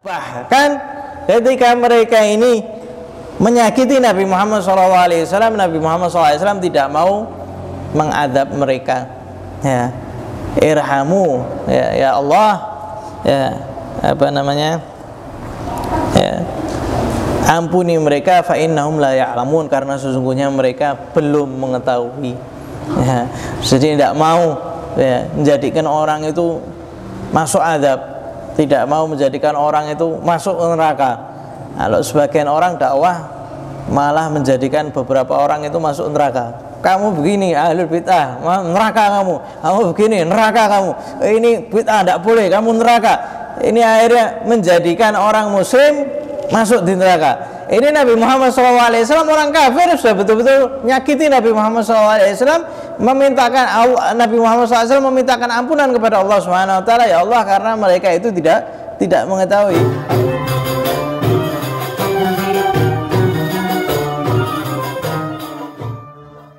Bahkan ketika mereka ini menyakiti Nabi Muhammad SAW, Nabi Muhammad SAW tidak mau mengadab mereka. Ya, irhamu, ya Allah, ya apa namanya? Ya, ampuni mereka, fa innahum la ya'lamun, karena sesungguhnya mereka belum mengetahui. Ya, jadi tidak mau ya menjadikan orang itu masuk adab, tidak mau menjadikan orang itu masuk neraka. Kalau sebagian orang dakwah malah menjadikan beberapa orang itu masuk neraka. Kamu begini, ahlul bid'ah, neraka kamu. Kamu begini, neraka kamu. Ini bid'ah, tidak boleh, kamu neraka. Ini akhirnya menjadikan orang muslim masuk di neraka. Ini Nabi Muhammad SAW orang kafir sudah betul-betul nyakiti Nabi Muhammad SAW, memintakan Nabi Muhammad SAW memintakan ampunan kepada Allah Subhanahu Wa Taala, ya Allah, karena mereka itu tidak mengetahui.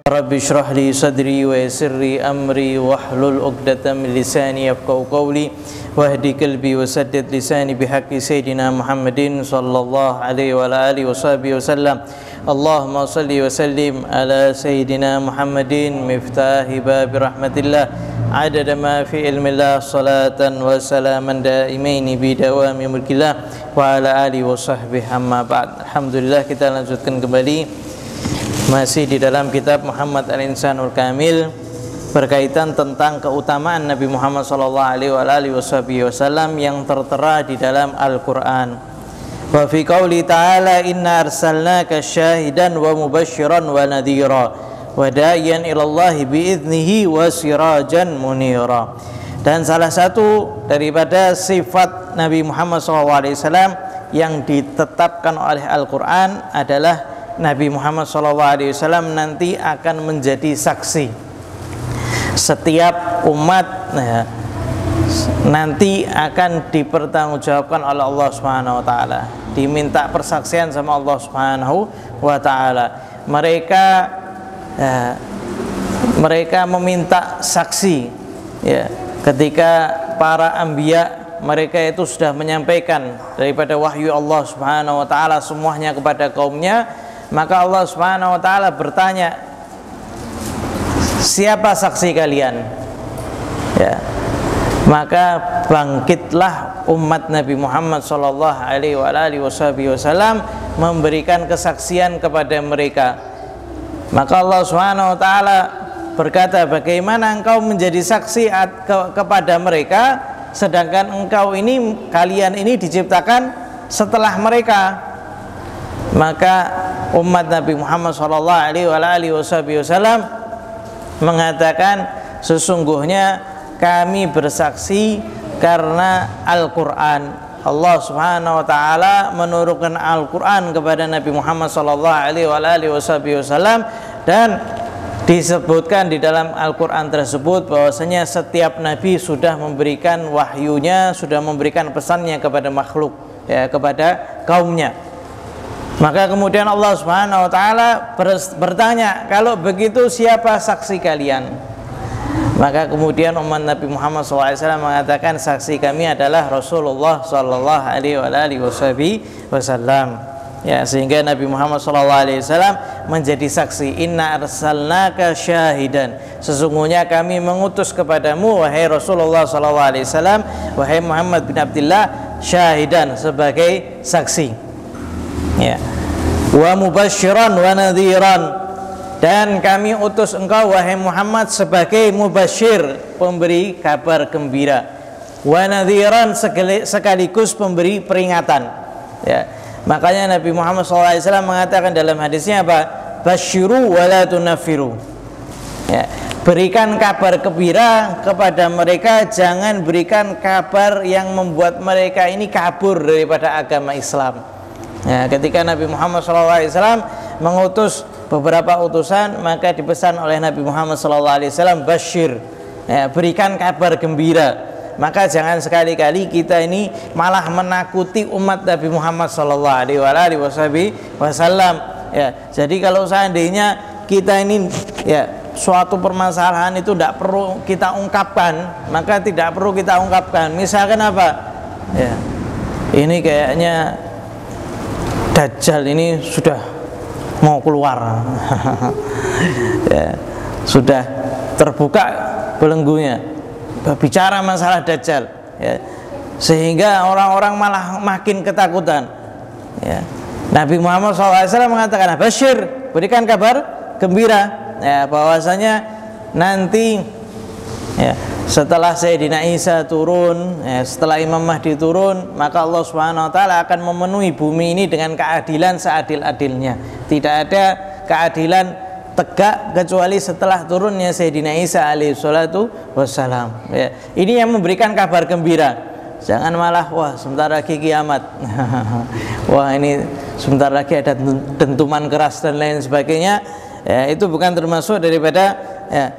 Rabbi shrah li sadri wa yassir li amri wahlul 'uqdatam min lisani yafqahu qawli wahdi qalbi wa saddid lisani bihaqqi sayidina Muhammadin sallallahu alaihi wa alihi wasallam. Allahumma salli wa sallim ala sayidina Muhammadin miftahi bab rahmatillah adada ma fi ilmillah salatan wa salaman daimaini bi dawami mulkillah wa ala alihi wa sahbihi amma ba'd. Alhamdulillah, kita lanjutkan kembali masih di dalam kitab Muhammad Al-Insanul Kamil berkaitan tentang keutamaan Nabi Muhammad SAW yang tertera di dalam Al-Quran. Wa fi qouli ta'ala inna arsalnaka syahidan wa mubasyiran wa nadhira wa da'iyan ilallahi bi'idnihi wa sirajan munira. Dan salah satu daripada sifat Nabi Muhammad SAW yang ditetapkan oleh Al-Quran adalah Nabi Muhammad SAW nanti akan menjadi saksi. Setiap umat nanti akan dipertanggungjawabkan oleh Allah Subhanahu Wa Taala, diminta persaksian sama Allah Subhanahu Wa Taala. Mereka meminta saksi ya, ketika para anbiya mereka itu sudah menyampaikan daripada wahyu Allah Subhanahu Wa Taala semuanya kepada kaumnya. Maka Allah Subhanahu Wa Taala bertanya, siapa saksi kalian? Ya, maka bangkitlah umat Nabi Muhammad Sallallahu Alaihi Wasallam memberikan kesaksian kepada mereka. Maka Allah Subhanahu Wa Taala berkata, bagaimana engkau menjadi saksi kepada mereka, sedangkan kalian ini diciptakan setelah mereka. Maka umat Nabi Muhammad SAW mengatakan, sesungguhnya kami bersaksi karena Al-Quran. Allah Subhanahu Wa Taala menurunkan Al-Quran kepada Nabi Muhammad SAW, dan disebutkan di dalam Al-Quran tersebut bahwasanya setiap Nabi sudah memberikan wahyunya, sudah memberikan pesannya kepada makhluk, ya, kepada kaumnya. Maka kemudian Allah Subhanahu Wa Taala bertanya, kalau begitu siapa saksi kalian? Maka kemudian umat Nabi Muhammad SAW mengatakan, saksi kami adalah Rasulullah Sallallahu Alaihi Wasallam. Ya, sehingga Nabi Muhammad SAW menjadi saksi. Inna arsalnaka syahidan, sesungguhnya kami mengutus kepadamu wahai Rasulullah SAW, wahai Muhammad bin Abdullah, syahidan, sebagai saksi. Ya. Wa mubasyiran wa nadhiran, dan kami utus engkau wahai Muhammad sebagai mubasyir, pemberi kabar gembira, wa nadhiran, sekaligus pemberi peringatan. Ya. Makanya Nabi Muhammad SAW mengatakan dalam hadisnya apa? Basyiru wa la tunaffiru. Ya. Berikan kabar gembira kepada mereka, jangan berikan kabar yang membuat mereka ini kabur daripada agama Islam. Ya, ketika Nabi Muhammad SAW mengutus beberapa utusan, maka dipesan oleh Nabi Muhammad SAW, basyir, ya, berikan kabar gembira. Maka jangan sekali-kali kita ini malah menakuti umat Nabi Muhammad SAW. Ya, jadi kalau seandainya kita ini ya suatu permasalahan itu tidak perlu kita ungkapkan, maka tidak perlu kita ungkapkan. Misalkan apa? Ya, ini kayaknya Dajjal ini sudah mau keluar. Ya, sudah terbuka belenggunya bicara masalah Dajjal, ya, sehingga orang-orang malah makin ketakutan, ya. Nabi Muhammad SAW mengatakan, "Basyir, berikan kabar gembira, ya, bahwasanya nanti, ya, setelah Sayyidina Isa turun, ya, setelah Imam Mahdi turun, maka Allah Subhanahu wa taala akan memenuhi bumi ini dengan keadilan seadil-adilnya. Tidak ada keadilan tegak kecuali setelah turunnya Sayyidina Isa alaihi salatu wassalam." Ya, ini yang memberikan kabar gembira. Jangan malah, wah sebentar lagi kiamat. Wah ini sebentar lagi ada dentuman keras dan lain sebagainya. Ya, itu bukan termasuk daripada, ya,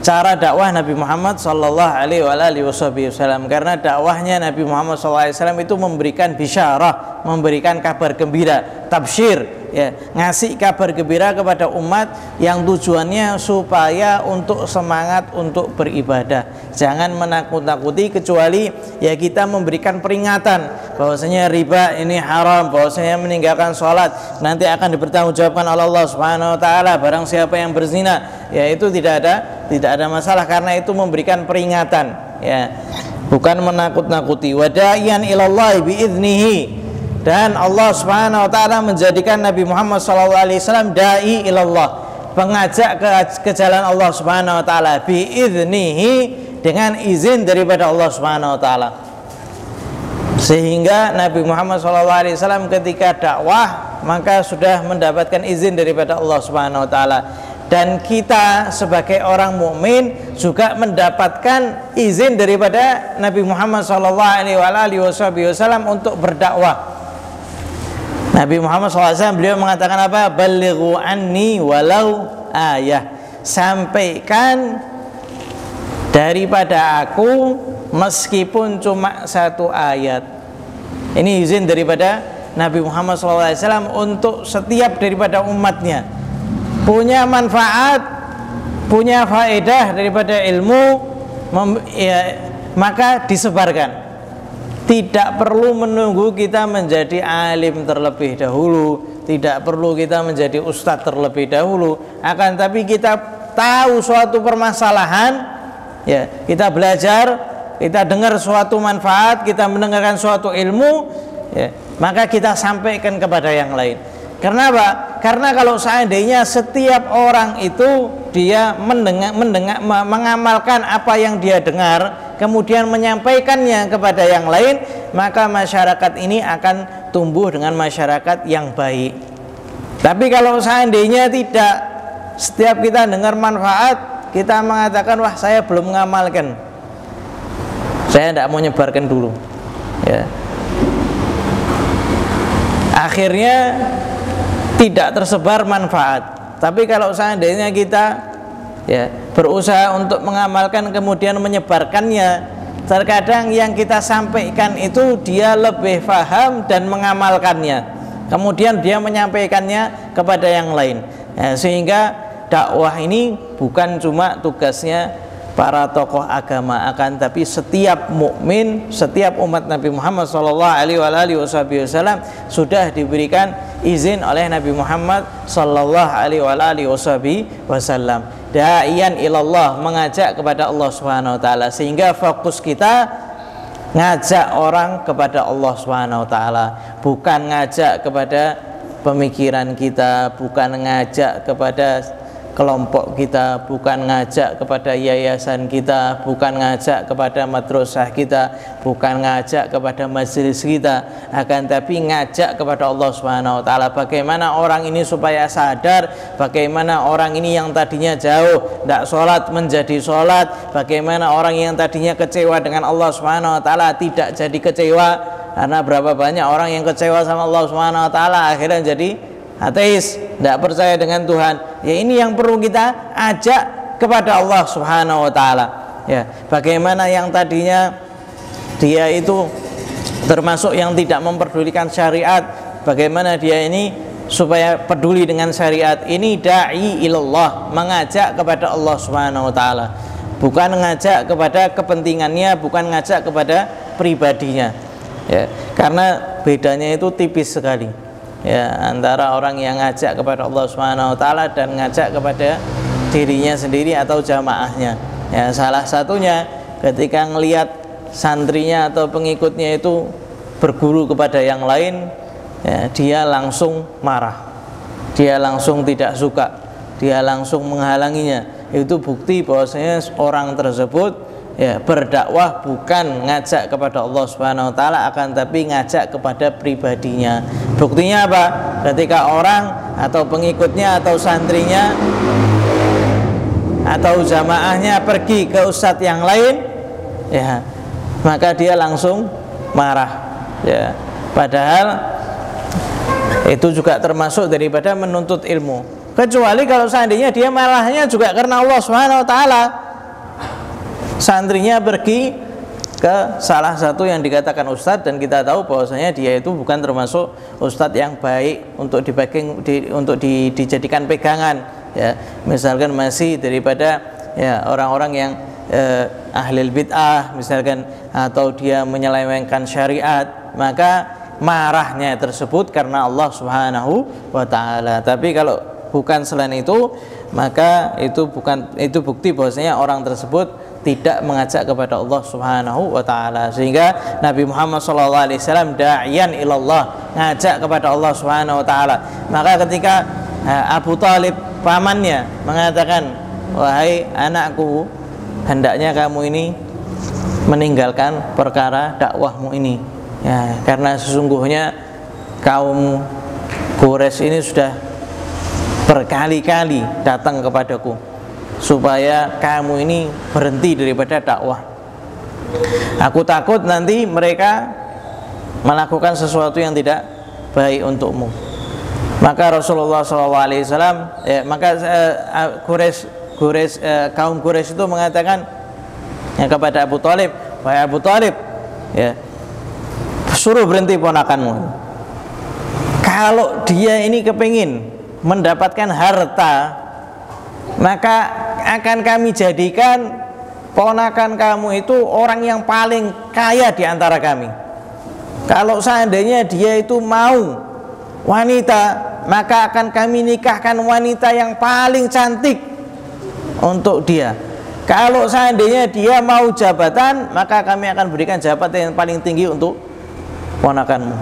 cara dakwah Nabi Muhammad sallallahu alaihi wasallam. Karena dakwahnya Nabi Muhammad sallallahu alaihi wasallam itu memberikan bisyarah, memberikan kabar gembira, tabsyir, ya, ngasih kabar gembira kepada umat yang tujuannya supaya untuk semangat untuk beribadah. Jangan menakut-nakuti, kecuali ya kita memberikan peringatan bahwasanya riba ini haram, bahwasanya meninggalkan sholat nanti akan dipertanggungjawabkan oleh Allah Subhanahu wa taala. Barang siapa yang berzina, ya itu tidak ada masalah, karena itu memberikan peringatan, ya, bukan menakut-nakuti. Wada'iyan ilallahi biiznihi, dan Allah Subhanahu wa taala menjadikan Nabi Muhammad SAW dai ilallah, pengajak ke jalan Allah Subhanahu wa taala, biiznihi, dengan izin daripada Allah Subhanahu wa taala. Sehingga Nabi Muhammad SAW ketika dakwah maka sudah mendapatkan izin daripada Allah Subhanahu wa taala. Dan kita sebagai orang mukmin juga mendapatkan izin daripada Nabi Muhammad SAW untuk berdakwah. Nabi Muhammad SAW beliau mengatakan apa? Balighu anni walau ayah, sampaikan daripada aku meskipun cuma satu ayat. Ini izin daripada Nabi Muhammad SAW untuk setiap daripada umatnya. Punya manfaat, punya faedah daripada ilmu, maka disebarkan. Tidak perlu menunggu kita menjadi alim terlebih dahulu, tidak perlu kita menjadi ustadz terlebih dahulu. Akan tapi kita tahu suatu permasalahan, ya, kita belajar, kita dengar suatu manfaat, kita mendengarkan suatu ilmu, ya, maka kita sampaikan kepada yang lain. Kenapa? Karena kalau seandainya setiap orang itu dia mengamalkan apa yang dia dengar, kemudian menyampaikannya kepada yang lain, maka masyarakat ini akan tumbuh dengan masyarakat yang baik. Tapi kalau seandainya tidak, setiap kita dengar manfaat, kita mengatakan, wah saya belum mengamalkan, saya tidak mau nyebarkan dulu, ya, akhirnya tidak tersebar manfaat. Tapi kalau seandainya kita, ya, berusaha untuk mengamalkan kemudian menyebarkannya, terkadang yang kita sampaikan itu dia lebih paham dan mengamalkannya, kemudian dia menyampaikannya kepada yang lain, ya, sehingga dakwah ini bukan cuma tugasnya para tokoh agama, akan tapi setiap mukmin, setiap umat Nabi Muhammad SAW sudah diberikan izin oleh Nabi Muhammad SAW. Da'iyan ilallah, mengajak kepada Allah Subhanahu wa taala, sehingga fokus kita ngajak orang kepada Allah Subhanahu wa taala, bukan ngajak kepada pemikiran kita, bukan ngajak kepada kelompok kita, bukan ngajak kepada yayasan kita, bukan ngajak kepada madrasah kita, bukan ngajak kepada majelis kita, akan tapi ngajak kepada Allah Subhanahu wa taala. Bagaimana orang ini supaya sadar, bagaimana orang ini yang tadinya jauh tidak sholat menjadi sholat, bagaimana orang yang tadinya kecewa dengan Allah Subhanahu wa taala tidak jadi kecewa. Karena berapa banyak orang yang kecewa sama Allah Subhanahu wa taala akhirnya jadi ateis, tidak percaya dengan Tuhan. Ya, ini yang perlu kita ajak kepada Allah Subhanahu wa taala. Ya, bagaimana yang tadinya dia itu termasuk yang tidak memperdulikan syariat, bagaimana dia ini supaya peduli dengan syariat. Ini dai ilallah, mengajak kepada Allah Subhanahu wa taala, bukan mengajak kepada kepentingannya, bukan mengajak kepada pribadinya. ya, karena bedanya itu tipis sekali ya antara orang yang ngajak kepada Allah Subhanahu wa taala dan ngajak kepada dirinya sendiri atau jamaahnya. Ya, salah satunya ketika ngelihat santrinya atau pengikutnya itu berguru kepada yang lain, ya, dia langsung marah, dia langsung tidak suka, dia langsung menghalanginya. Itu bukti bahwasanya orang tersebut ya berdakwah bukan ngajak kepada Allah Subhanahu wa taala, akan tapi ngajak kepada pribadinya. Buktinya apa? Ketika orang atau pengikutnya atau santrinya atau jamaahnya pergi ke ustadz yang lain, ya, maka dia langsung marah, ya. Padahal itu juga termasuk daripada menuntut ilmu. Kecuali kalau seandainya dia marahnya juga karena Allah Subhanahu wa taala. Santrinya pergi ke salah satu yang dikatakan ustadz dan kita tahu bahwasanya dia itu bukan termasuk ustadz yang baik untuk dijadikan pegangan, ya. Misalkan masih daripada ya orang-orang yang ahlil bid'ah misalkan, atau dia menyelewengkan syariat, maka marahnya tersebut karena Allah Subhanahu wa taala. Tapi kalau bukan selain itu, maka itu bukti bahwasanya orang tersebut tidak mengajak kepada Allah Subhanahu wa taala. Sehingga Nabi Muhammad SAW da'iyan ilallah, ngajak kepada Allah Subhanahu wa taala. Maka ketika Abu Thalib pamannya mengatakan, wahai anakku, hendaknya kamu ini meninggalkan perkara dakwahmu ini, ya, karena sesungguhnya kaum Quraisy ini sudah berkali-kali datang kepadaku supaya kamu ini berhenti daripada dakwah. Aku takut nanti mereka melakukan sesuatu yang tidak baik untukmu. Maka Rasulullah SAW, ya, maka kaum Quraisy itu mengatakan ya, kepada Abu Thalib, wahai Abu Thalib, ya, suruh berhenti ponakanmu. Kalau dia ini kepingin mendapatkan harta, maka akan kami jadikan ponakan kamu itu orang yang paling kaya di antara kami. Kalau seandainya dia itu mau wanita, maka akan kami nikahkan wanita yang paling cantik untuk dia. Kalau seandainya dia mau jabatan, maka kami akan berikan jabatan yang paling tinggi untuk ponakanmu.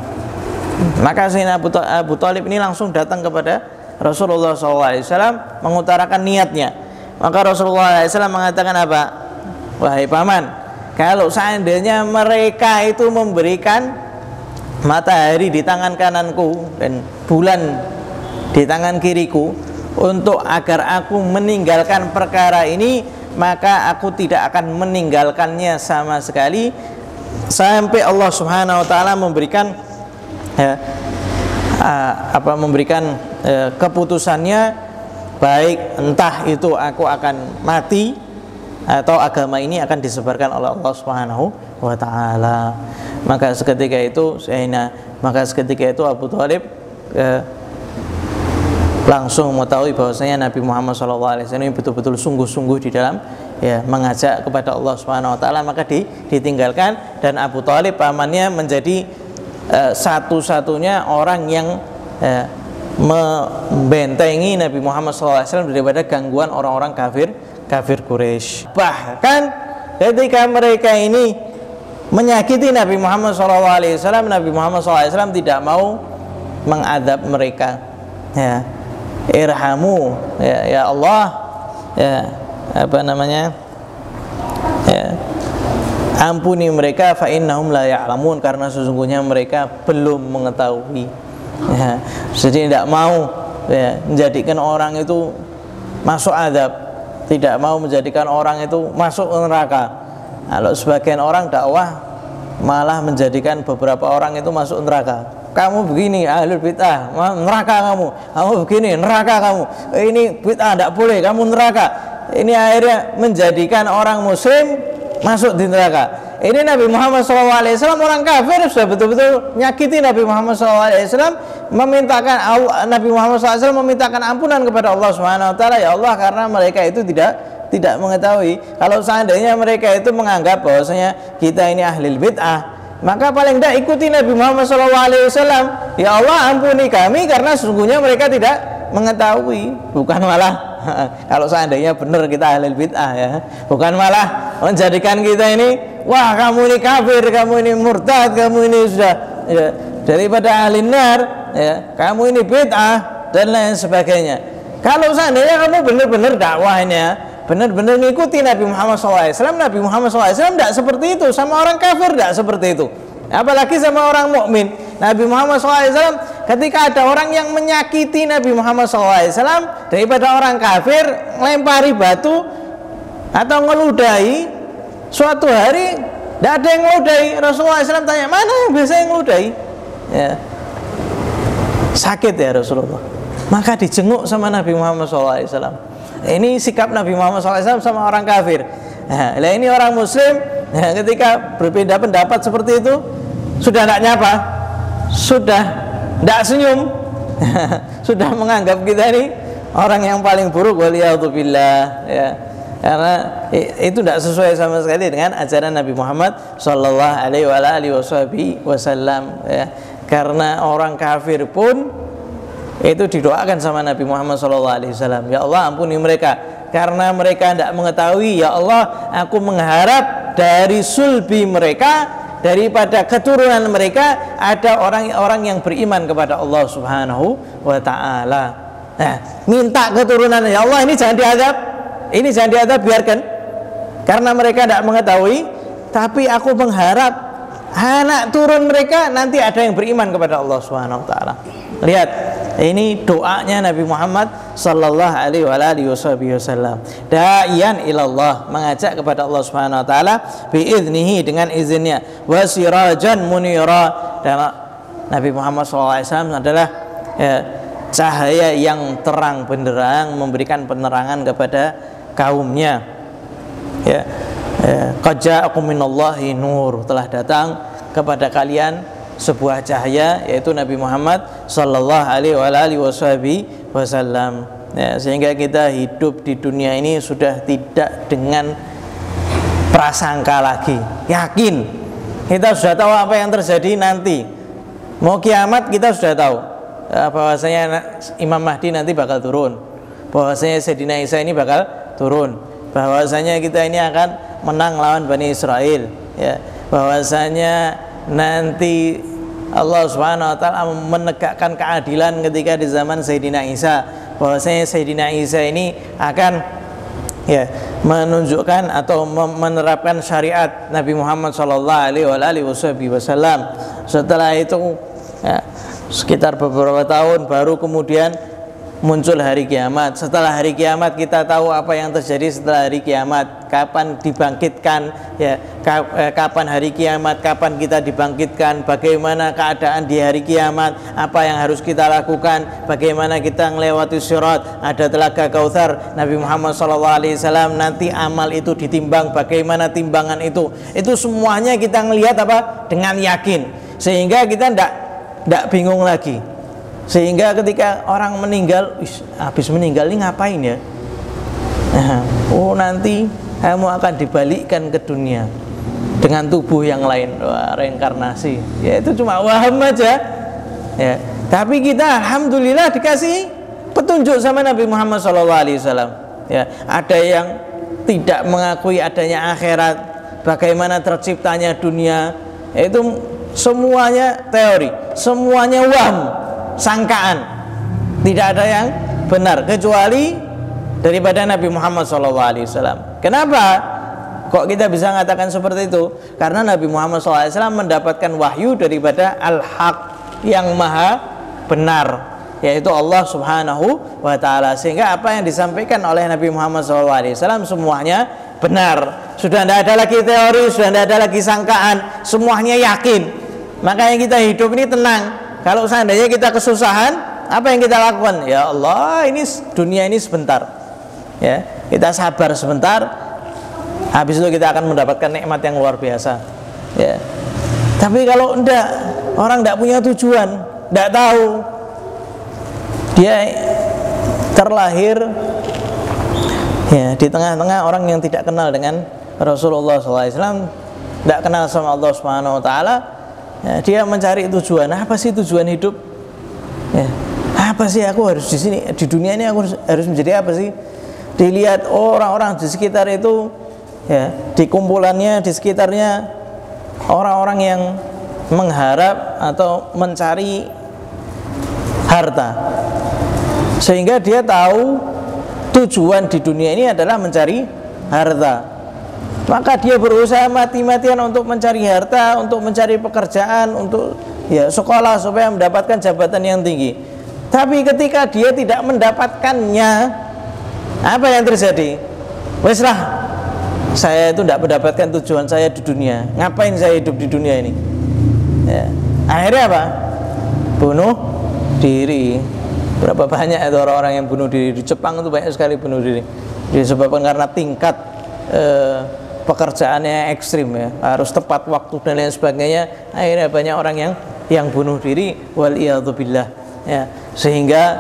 Maka Sayyidina Abu Thalib ini langsung datang kepada Rasulullah SAW mengutarakan niatnya. Maka Rasulullah SAW mengatakan apa? Wahai paman, kalau seandainya mereka itu memberikan matahari di tangan kananku dan bulan di tangan kiriku untuk agar aku meninggalkan perkara ini, maka aku tidak akan meninggalkannya sama sekali sampai Allah Subhanahu wa taala memberikan keputusannya, baik entah itu aku akan mati atau agama ini akan disebarkan oleh Allah Subhanahu wa taala. Maka seketika itu Abu Thalib langsung mengetahui bahwasanya Nabi Muhammad SAW betul-betul sungguh-sungguh di dalam ya mengajak kepada Allah Subhanahu wa taala. Maka ditinggalkan, dan Abu Thalib pamannya menjadi satu-satunya orang yang membentengi Nabi Muhammad SAW daripada gangguan orang-orang kafir Quraisy. Bahkan ketika mereka ini menyakiti Nabi Muhammad SAW, Nabi Muhammad SAW tidak mau mengadab mereka. Ya, irhamu, ya Allah, ya ya, ampuni mereka, fa innahum la ya'lamun, karena sesungguhnya mereka belum mengetahui. Ya, jadi tidak mau ya menjadikan orang itu masuk adab, tidak mau menjadikan orang itu masuk neraka. Kalau sebagian orang dakwah malah menjadikan beberapa orang itu masuk neraka. Kamu begini ahlul bid'ah, neraka kamu. Kamu begini, neraka kamu. Ini bid'ah, tidak boleh, kamu neraka. Ini akhirnya menjadikan orang muslim masuk di neraka. Ini Nabi Muhammad SAW, orang kafir sudah betul-betul nyakiti Nabi Muhammad SAW, Nabi Muhammad SAW memintakan ampunan kepada Allah Subhanahu wa taala, ya Allah, karena mereka itu tidak mengetahui. Kalau seandainya mereka itu menganggap bahwasanya kita ini ahlul bid'ah, maka paling tidak ikuti Nabi Muhammad SAW. Ya Allah, ampuni kami karena sesungguhnya mereka tidak mengetahui. Bukan malah kalau seandainya benar kita ahlul bid'ah ya, bukan malah menjadikan kita ini, wah kamu ini kafir, kamu ini murtad, kamu ini sudah ya, daripada ahli nar ya, kamu ini bid'ah dan lain sebagainya. Kalau seandainya kamu benar-benar dakwahnya benar-benar mengikuti Nabi Muhammad SAW, Nabi Muhammad SAW tidak seperti itu, sama orang kafir tidak seperti itu, apalagi sama orang mukmin. Nabi Muhammad SAW ketika ada orang yang menyakiti Nabi Muhammad SAW, daripada orang kafir melempari batu atau ngeludahi, suatu hari tidak ada yang ngeludahi. Rasulullah SAW tanya, mana yang biasa yang ngeludahi ya, sakit ya Rasulullah, maka dijenguk sama Nabi Muhammad SAW. Ini sikap Nabi Muhammad SAW sama orang kafir. Nah, ini orang muslim ya, ketika berbeda pendapat seperti itu, sudah tidak nyapa, sudah tidak senyum, sudah menganggap kita ini orang yang paling buruk, waliyadzubillah ya. Karena itu tidak sesuai sama sekali dengan ajaran Nabi Muhammad Sallallahu Alaihi Wasallam ya. Karena orang kafir pun itu didoakan sama Nabi Muhammad SAW, ya Allah ampuni mereka karena mereka tidak mengetahui. Ya Allah, aku mengharap dari sulbi mereka, daripada keturunan mereka ada orang-orang yang beriman kepada Allah Subhanahu wa ta'ala. Nah, minta keturunan, ya Allah ini jangan diadab, ini jangan diadab, biarkan, karena mereka tidak mengetahui. Tapi aku mengharap anak turun mereka nanti ada yang beriman kepada Allah Subhanahu wa ta'ala. Lihat, ini doanya Nabi Muhammad sallallahu alaihi wasallam. Da'iyan ilallah, mengajak kepada Allah Subhanahu wa taala biiznihi, dengan izinnya, wa sirajan munira. Dan Nabi Muhammad SAW adalah cahaya yang terang benderang, memberikan penerangan kepada kaumnya. Ya. Qad ja'akum minallahi nur, telah datang kepada kalian sebuah cahaya, yaitu Nabi Muhammad sallallahu alaihi wasallam. Ya, sehingga kita hidup di dunia ini sudah tidak dengan prasangka lagi, yakin. Kita sudah tahu apa yang terjadi nanti. Mau kiamat kita sudah tahu bahwasanya Imam Mahdi nanti bakal turun, bahwasanya Sayyidina Isa ini bakal turun, bahwasanya kita ini akan menang lawan Bani Israel ya, bahwasanya nanti Allah Subhanahu wa taala menegakkan keadilan ketika di zaman Sayyidina Isa, bahwasanya Sayyidina Isa ini akan ya menunjukkan atau menerapkan syariat Nabi Muhammad sallallahu alaihi wasallam. Setelah itu ya, sekitar beberapa tahun baru kemudian muncul hari kiamat. Setelah hari kiamat kita tahu apa yang terjadi setelah hari kiamat, kapan dibangkitkan ya, kapan hari kiamat, kapan kita dibangkitkan, bagaimana keadaan di hari kiamat, apa yang harus kita lakukan, bagaimana kita melewati sirat, ada telaga Kautsar, Nabi Muhammad SAW nanti amal itu ditimbang, bagaimana timbangan itu semuanya kita ngelihat apa, dengan yakin, sehingga kita tidak bingung lagi. Sehingga ketika orang meninggal, habis meninggal ini ngapain ya? Oh nanti kamu akan dibalikkan ke dunia dengan tubuh yang lain. Wah, reinkarnasi. Ya itu cuma waham aja. Ya. Tapi kita alhamdulillah dikasih petunjuk sama Nabi Muhammad SAW. Ya, ada yang tidak mengakui adanya akhirat, bagaimana terciptanya dunia, itu semuanya teori, semuanya waham, sangkaan, tidak ada yang benar kecuali daripada Nabi Muhammad SAW. Kenapa kok kita bisa mengatakan seperti itu? Karena Nabi Muhammad SAW mendapatkan wahyu daripada Al-Haq yang maha benar, yaitu Allah Subhanahu wa ta'ala, sehingga apa yang disampaikan oleh Nabi Muhammad SAW semuanya benar. Sudah tidak ada lagi teori, sudah tidak ada lagi sangkaan, semuanya yakin. Makanya kita hidup ini tenang. Kalau seandainya kita kesusahan, apa yang kita lakukan? Ya Allah, ini dunia ini sebentar. Ya, kita sabar sebentar. Habis itu kita akan mendapatkan nikmat yang luar biasa. Ya. Tapi kalau enggak, orang enggak punya tujuan, enggak tahu, dia terlahir ya di tengah-tengah orang yang tidak kenal dengan Rasulullah SAW, tidak kenal sama Allah Subhanahu wa ta'ala, Ya, dia mencari tujuan. Apa sih tujuan hidup? Ya, apa sih aku harus di sini, di dunia ini aku harus menjadi apa sih? Dilihat orang-orang di sekitar itu, ya, di kumpulannya, di sekitarnya orang-orang yang mengharap atau mencari harta, sehingga dia tahu tujuan di dunia ini adalah mencari harta. Maka dia berusaha mati-matian untuk mencari harta, untuk mencari pekerjaan, untuk ya sekolah supaya mendapatkan jabatan yang tinggi. Tapi ketika dia tidak mendapatkannya, apa yang terjadi? Wes lah, saya itu tidak mendapatkan tujuan saya di dunia. Ngapain saya hidup di dunia ini? Ya. Akhirnya apa? Bunuh diri. Berapa banyak itu orang-orang yang bunuh diri di Jepang itu, banyak sekali bunuh diri. Disebabkan karena tingkat pekerjaannya ekstrim, ya, harus tepat waktu dan lain sebagainya. Akhirnya banyak orang yang bunuh diri, waliyadzubillah, ya, sehingga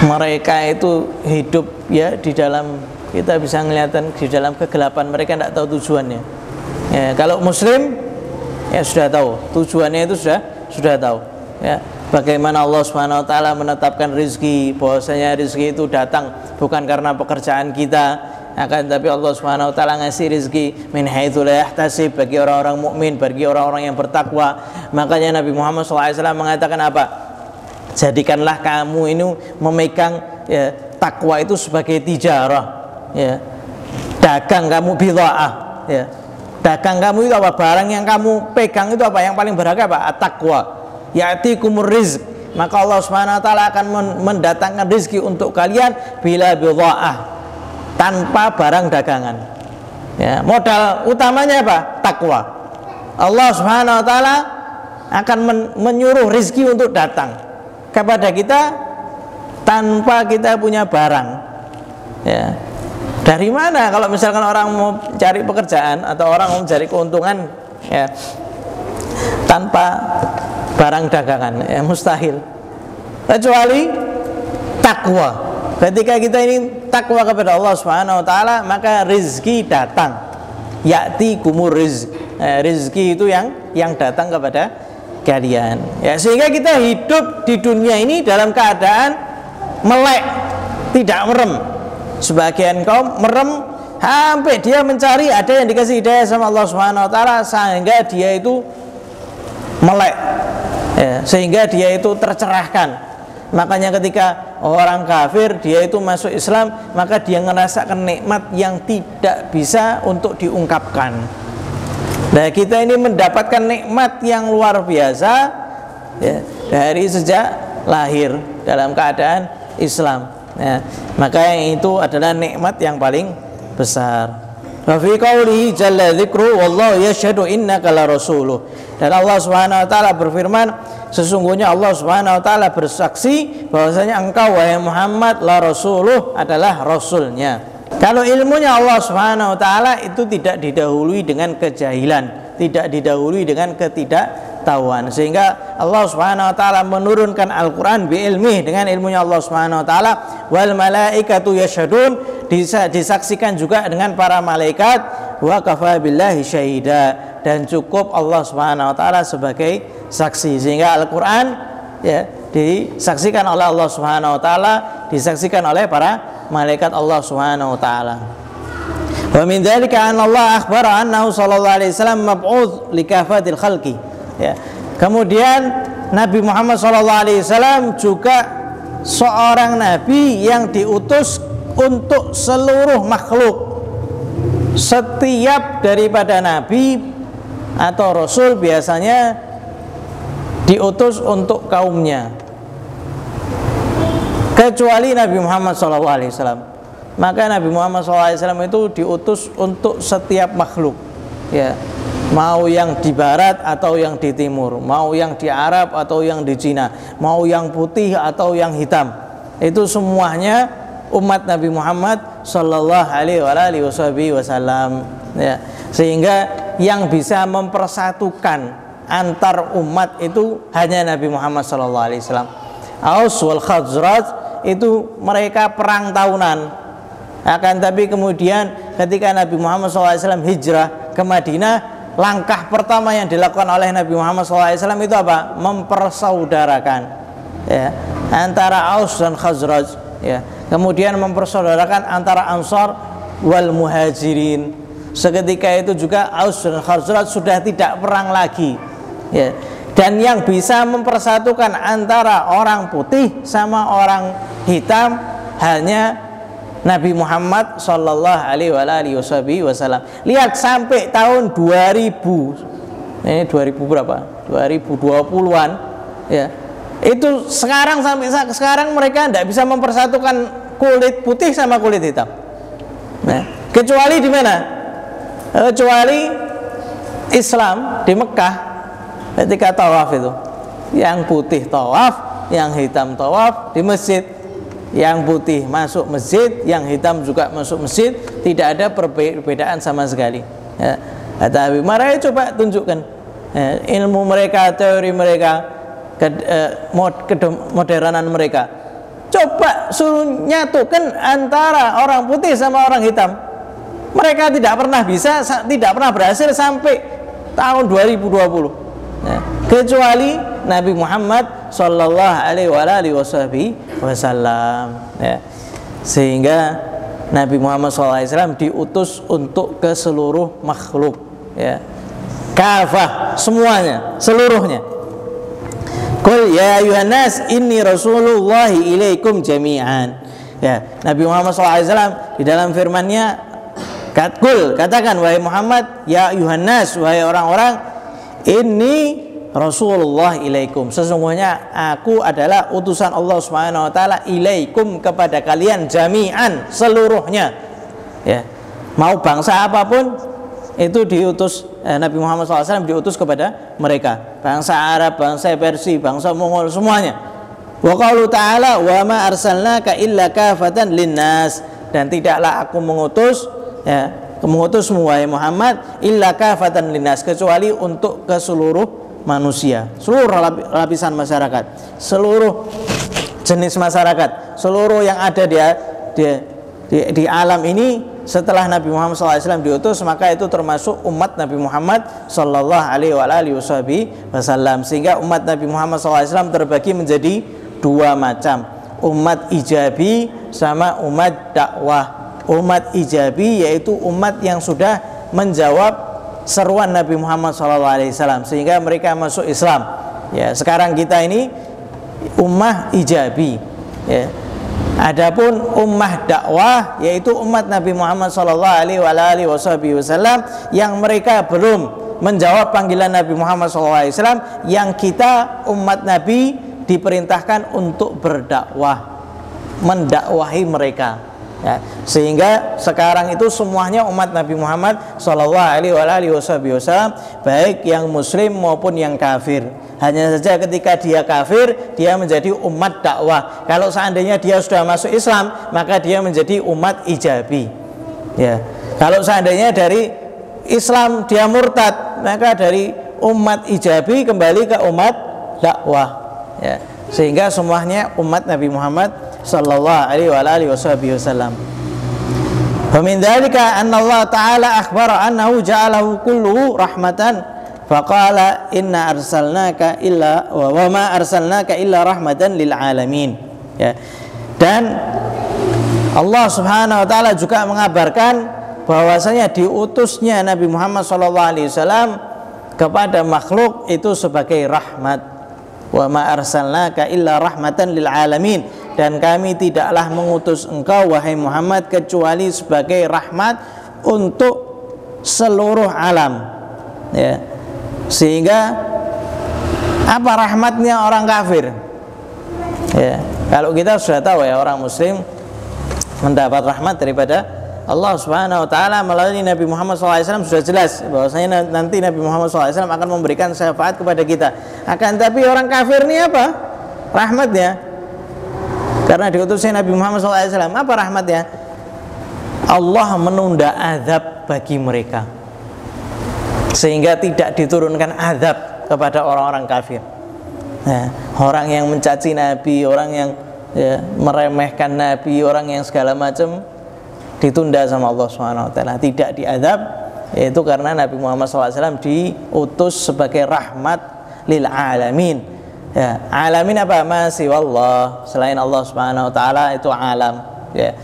mereka itu hidup ya di dalam, kita bisa kelihatan di dalam kegelapan, mereka tidak tahu tujuannya. Ya, kalau Muslim ya sudah tahu tujuannya, itu sudah tahu, ya, bagaimana Allah Subhanahu wa taala menetapkan rezeki, bahwasanya rezeki itu datang bukan karena pekerjaan kita, akan tapi Allah Subhanahu wa taala ngasih rezeki min haitsu la yahtasib bagi orang-orang mukmin, bagi orang-orang yang bertakwa. Makanya Nabi Muhammad SAW mengatakan apa? Jadikanlah kamu ini memegang ya, takwa itu sebagai tijarah, ya. Dagang kamu bid'ah, ya. Dagang kamu itu apa? Barang yang kamu pegang itu apa? Yang paling berharga apa? At-taqwa. Ya'tikumur rizq. Maka Allah Subhanahu wa taala akan mendatangkan rezeki untuk kalian bila bid'ah, tanpa barang dagangan. Ya, modal utamanya apa? Takwa. Allah Subhanahu wa taala akan menyuruh rezeki untuk datang kepada kita tanpa kita punya barang. Ya. Dari mana kalau misalkan orang mau cari pekerjaan atau orang mau mencari keuntungan, ya, tanpa barang dagangan, ya, mustahil. Kecuali takwa. Ketika kita ini takwa kepada Allah Subhanahu wa taala, maka rezeki datang. Ya'tikumur rizq. Rezeki itu yang datang kepada kalian. Ya, sehingga kita hidup di dunia ini dalam keadaan melek, tidak merem. Sebagian kaum merem sampai dia mencari, ada yang dikasih hidayah sama Allah Subhanahu wa taala sehingga dia itu melek, ya, sehingga dia itu tercerahkan. Makanya ketika orang kafir dia itu masuk Islam, maka dia merasakan nikmat yang tidak bisa untuk diungkapkan. Nah, kita ini mendapatkan nikmat yang luar biasa, ya, dari sejak lahir dalam keadaan Islam. Ya, maka yang itu adalah nikmat yang paling besar. Wa fi qoulihi jalla dzikru wallahu yashhadu innaka la rasuluh. Dan Allah Subhanahu wa taala berfirman, sesungguhnya Allah Subhanahu wa taala bersaksi bahwasanya engkau wahai Muhammad la rasuluh, adalah rasulnya. Kalau ilmunya Allah Subhanahu wa taala itu tidak didahului dengan kejahilan, tidak didahului dengan ketidaktahuan, sehingga Allah Subhanahu wa taala menurunkan Al-Qur'an bi ilmih, dengan ilmunya Allah Subhanahu wa taala. Wal malaikatu yashhadun, disaksikan juga dengan para malaikat. Wa kafa billahi syahida, dan cukup Allah Subhanahu wa taala sebagai saksi, sehingga Al-Qur'an, ya, disaksikan oleh Allah Subhanahu wa taala, disaksikan oleh para malaikat Allah Subhanahu wa taala. Wa min dzalika anna Allah akhbara annahu sallallahu alaihi wasallam mab'uts li kafatil khalqi. Ya. Kemudian Nabi Muhammad sallallahu alaihi wasallam juga seorang nabi yang diutus untuk seluruh makhluk. Setiap daripada nabi atau rasul biasanya diutus untuk kaumnya, kecuali Nabi Muhammad SAW. Maka Nabi Muhammad SAW itu diutus untuk setiap makhluk, ya, mau yang di barat atau yang di timur, mau yang di Arab atau yang di Cina, mau yang putih atau yang hitam, itu semuanya umat Nabi Muhammad Sallallahu Alaihi Wasallam. Ya, sehingga yang bisa mempersatukan antar umat itu hanya Nabi Muhammad Sallallahu Alaihi Wasallam. Aus wal Khazraj itu mereka perang tahunan. Akan tapi kemudian ketika Nabi Muhammad SAW hijrah ke Madinah, langkah pertama yang dilakukan oleh Nabi Muhammad SAW itu apa? Mempersaudarakan, ya, antara Aus dan Khazraj, ya. Kemudian mempersaudarakan antara Ansar wal Muhajirin. Seketika itu juga Aus dan Khazraj sudah tidak perang lagi, ya. Dan yang bisa mempersatukan antara orang putih sama orang hitam hanya Nabi Muhammad Sallallahu Alaihi Wasallam. Lihat sampai tahun 2000, ini 2000 berapa? 2020-an, ya. Itu sekarang sampai sekarang mereka tidak bisa mempersatukan kulit putih sama kulit hitam. Nah, kecuali di mana? Kecuali Islam di Mekah ketika tawaf itu, yang putih tawaf, yang hitam tawaf di masjid. Yang putih masuk masjid, yang hitam juga masuk masjid, tidak ada perbedaan sama sekali, ya. Tapi mereka coba tunjukkan, ya, ilmu mereka, teori mereka, kemodernan mereka. Coba suruh nyatukan antara orang putih sama orang hitam. Mereka tidak pernah bisa, tidak pernah berhasil sampai tahun 2020, ya. Kecuali Nabi Muhammad Sallallahu Alaihi Wasallam, ya. Sehingga Nabi Muhammad SAW diutus untuk ke seluruh makhluk, ya. Kafah, semuanya, seluruhnya. Qul ya ayuhan nas inni rasulullahi ilaikum jami'an, ya. Nabi Muhammad SAW di dalam firman-Nya, Qul, katakan wahai Muhammad, ya ayuhan nas, wahai orang-orang, ini Rasulullah ilaikum, sesungguhnya aku adalah utusan Allah Subhanahu wa taala ilaikum, kepada kalian, jami'an, seluruhnya, ya. Mau bangsa apapun itu diutus, Nabi Muhammad SAW diutus kepada mereka, bangsa Arab, bangsa Persia, bangsa Mongol, semuanya. Wa qaulu ta'ala wa ma arsalnaka illa kafatan linnas, dan tidaklah aku mengutus, ya, mengutusmu wahai Muhammad illa kafatan linnas, kecuali untuk ke seluruh manusia, seluruh lapisan masyarakat, seluruh jenis masyarakat, seluruh yang ada di alam ini. Setelah Nabi Muhammad SAW diutus, maka itu termasuk umat Nabi Muhammad Sallallahu Alaihi Wasallam. Sehingga umat Nabi Muhammad SAW terbagi menjadi dua macam, umat ijabi sama umat dakwah. Umat ijabi yaitu umat yang sudah menjawab seruan Nabi Muhammad SAW sehingga mereka masuk Islam, ya. Sekarang kita ini ummah ijabi, ya. Adapun ummah dakwah yaitu umat Nabi Muhammad SAW yang mereka belum menjawab panggilan Nabi Muhammad SAW, yang kita umat Nabi diperintahkan untuk berdakwah, mendakwahi mereka, ya. Sehingga sekarang itu semuanya umat Nabi Muhammad SAW, baik yang muslim maupun yang kafir. Hanya saja ketika dia kafir, dia menjadi umat dakwah. Kalau seandainya dia sudah masuk Islam, maka dia menjadi umat ijabi, ya. Kalau seandainya dari Islam dia murtad, maka dari umat ijabi kembali ke umat dakwah, ya. Sehingga semuanya umat Nabi Muhammad sallallahu alaihi wasallam. Wa min dzalika anna Allah Ta'ala akhbara annahu ja'alahu kulluhu rahmatan faqala inna arsalnaka illa wa ma arsalnaka illa rahmatan lil alamin, ya. Dan Allah Subhanahu wa taala juga mengabarkan bahwasanya diutusnya Nabi Muhammad sallallahu alaihi wasallam kepada makhluk itu sebagai rahmat. Wa ma arsalnaka illa rahmatan lil alamin, dan kami tidaklah mengutus engkau wahai Muhammad kecuali sebagai rahmat untuk seluruh alam, ya. Sehingga apa rahmatnya orang kafir, ya. Kalau kita sudah tahu, ya, orang muslim mendapat rahmat daripada Allah Subhanahu wa taala melalui Nabi Muhammad SAW, sudah jelas bahwasanya nanti Nabi Muhammad SAW akan memberikan syafaat kepada kita. Akan tapi orang kafir ini apa rahmatnya? Karena diutusnya Nabi Muhammad SAW, apa rahmatnya? Allah menunda azab bagi mereka, sehingga tidak diturunkan azab kepada orang-orang kafir. Nah, orang yang mencaci Nabi, orang yang, ya, meremehkan Nabi, orang yang segala macam, ditunda sama Allah Subhanahu wa taala, tidak diazab, yaitu karena Nabi Muhammad SAW diutus sebagai rahmat lil alamin. Ya, alamin apa? Masih wallah, selain Allah Subhanahu wa taala itu alam. Ya.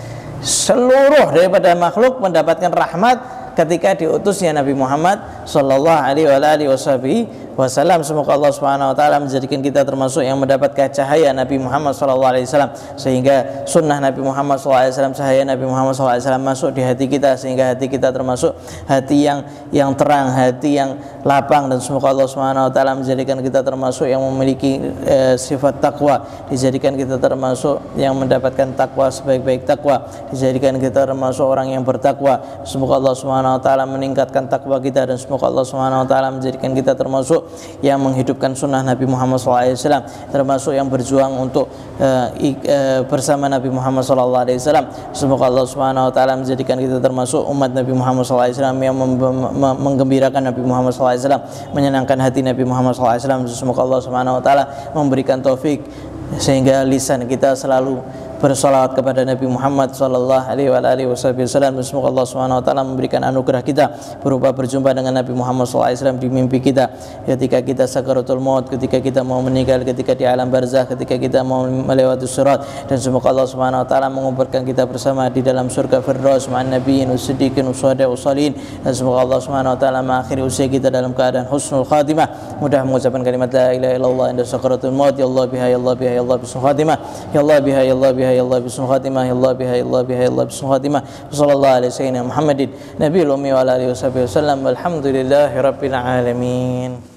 Seluruh daripada makhluk mendapatkan rahmat ketika diutusnya Nabi Muhammad sallallahu alaihi wasallam. Semoga Allah Subhanahu wa taala menjadikan kita termasuk yang mendapatkan cahaya Nabi Muhammad sallallahu alaihi wasallam, sehingga sunnah Nabi Muhammad sallallahu alaihi wasallam, cahaya Nabi Muhammad sallallahu alaihi wasallam masuk di hati kita, sehingga hati kita termasuk hati yang terang, hati yang lapang. Dan semoga Allah Subhanahu wa taala menjadikan kita termasuk yang memiliki sifat takwa, dijadikan kita termasuk yang mendapatkan takwa sebaik-baik takwa, dijadikan kita termasuk orang yang bertakwa. Semoga Allah Subhanahu wa taala meningkatkan takwa kita, dan semoga Allah Subhanahu wa taala menjadikan kita termasuk yang menghidupkan sunnah Nabi Muhammad SAW, termasuk yang berjuang untuk bersama Nabi Muhammad SAW. Semoga Allah Subhanahu wa taala menjadikan kita termasuk umat Nabi Muhammad SAW yang menggembirakan Nabi Muhammad SAW, menyenangkan hati Nabi Muhammad SAW. Semoga Allah Subhanahu wa taala memberikan taufik sehingga lisan kita selalu bersolawat kepada Nabi Muhammad sallallahu alaihi wasallam. Semoga Allah Subhanahu wa taala memberikan anugerah kita berupa berjumpa dengan Nabi Muhammad sallallahu alaihi wasallam di mimpi kita, ketika kita sakaratul maut, ketika kita mau meninggal, ketika di alam barzakh, ketika kita mau melewati sirat. Dan semoga Allah Subhanahu wa taala mengumpulkan kita bersama di dalam surga Firdaus ma'an nabiyyin wasiddiqin wasyuhada'i wassalihin. Dan semoga Allah Subhanahu wa taala mengakhiri usia kita dalam keadaan husnul khatimah, mudah mengucapkan kalimat la ilaha illallah inda sakaratul maut. Ya Allah biha, ya Allah biha, ya Allah bismil khatimah, ya Allah biha, ya Allah biha, ya Allah bismil khatimah, ya Allah biha, ya Allah biha, ya Allah bismil khatimah. Sallallahu alaihi sayyidina Muhammadin nabiyil ummi wa ala alihi wasallam. Walhamdulillahi rabbil alamin.